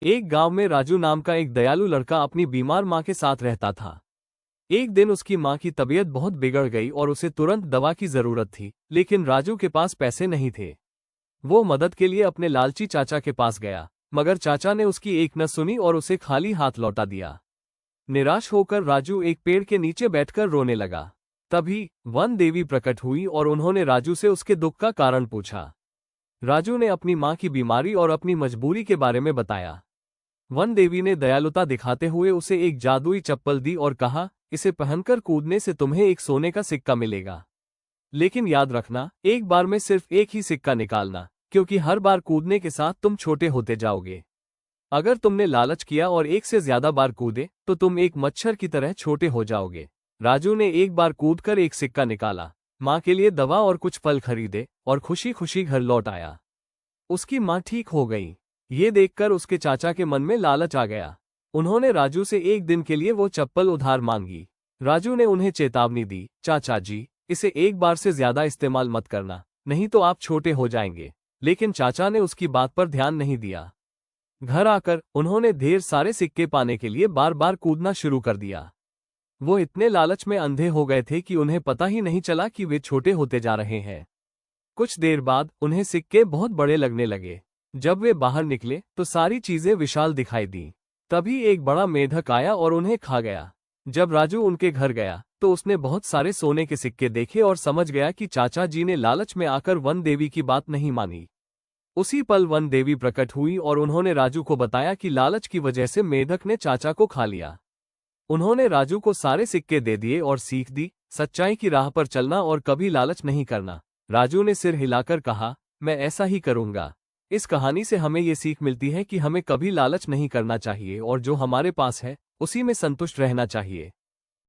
एक गांव में राजू नाम का एक दयालु लड़का अपनी बीमार मां के साथ रहता था। एक दिन उसकी मां की तबीयत बहुत बिगड़ गई और उसे तुरंत दवा की जरूरत थी, लेकिन राजू के पास पैसे नहीं थे। वो मदद के लिए अपने लालची चाचा के पास गया, मगर चाचा ने उसकी एक न सुनी और उसे खाली हाथ लौटा दिया। निराश होकर राजू एक पेड़ के नीचे बैठकर रोने लगा। तभी वन देवी प्रकट हुई और उन्होंने राजू से उसके दुख का कारण पूछा। राजू ने अपनी मां की बीमारी और अपनी मजबूरी के बारे में बताया। वन देवी ने दयालुता दिखाते हुए उसे एक जादुई चप्पल दी और कहा, इसे पहनकर कूदने से तुम्हें एक सोने का सिक्का मिलेगा। लेकिन याद रखना, एक बार में सिर्फ एक ही सिक्का निकालना, क्योंकि हर बार कूदने के साथ तुम छोटे होते जाओगे। अगर तुमने लालच किया और एक से ज्यादा बार कूदे तो तुम एक मच्छर की तरह छोटे हो जाओगे। राजू ने एक बार कूदकर एक सिक्का निकाला, मां के लिए दवा और कुछ फल खरीदे और खुशी खुशी घर लौट आया। उसकी मां ठीक हो गई। ये देखकर उसके चाचा के मन में लालच आ गया। उन्होंने राजू से एक दिन के लिए वो चप्पल उधार मांगी। राजू ने उन्हें चेतावनी दी, चाचा जी, इसे एक बार से ज्यादा इस्तेमाल मत करना, नहीं तो आप छोटे हो जाएंगे। लेकिन चाचा ने उसकी बात पर ध्यान नहीं दिया। घर आकर उन्होंने ढेर सारे सिक्के पाने के लिए बार बार कूदना शुरू कर दिया। वो इतने लालच में अंधे हो गए थे कि उन्हें पता ही नहीं चला कि वे छोटे होते जा रहे हैं। कुछ देर बाद उन्हें सिक्के बहुत बड़े लगने लगे। जब वे बाहर निकले तो सारी चीजें विशाल दिखाई दी। तभी एक बड़ा मेढक आया और उन्हें खा गया। जब राजू उनके घर गया तो उसने बहुत सारे सोने के सिक्के देखे और समझ गया कि चाचा जी ने लालच में आकर वन देवी की बात नहीं मानी। उसी पल वन देवी प्रकट हुई और उन्होंने राजू को बताया कि लालच की वजह से मेढक ने चाचा को खा लिया। उन्होंने राजू को सारे सिक्के दे दिए और सीख दी, सच्चाई की राह पर चलना और कभी लालच नहीं करना। राजू ने सिर हिलाकर कहा, मैं ऐसा ही करूंगा। इस कहानी से हमें ये सीख मिलती है कि हमें कभी लालच नहीं करना चाहिए और जो हमारे पास है उसी में संतुष्ट रहना चाहिए।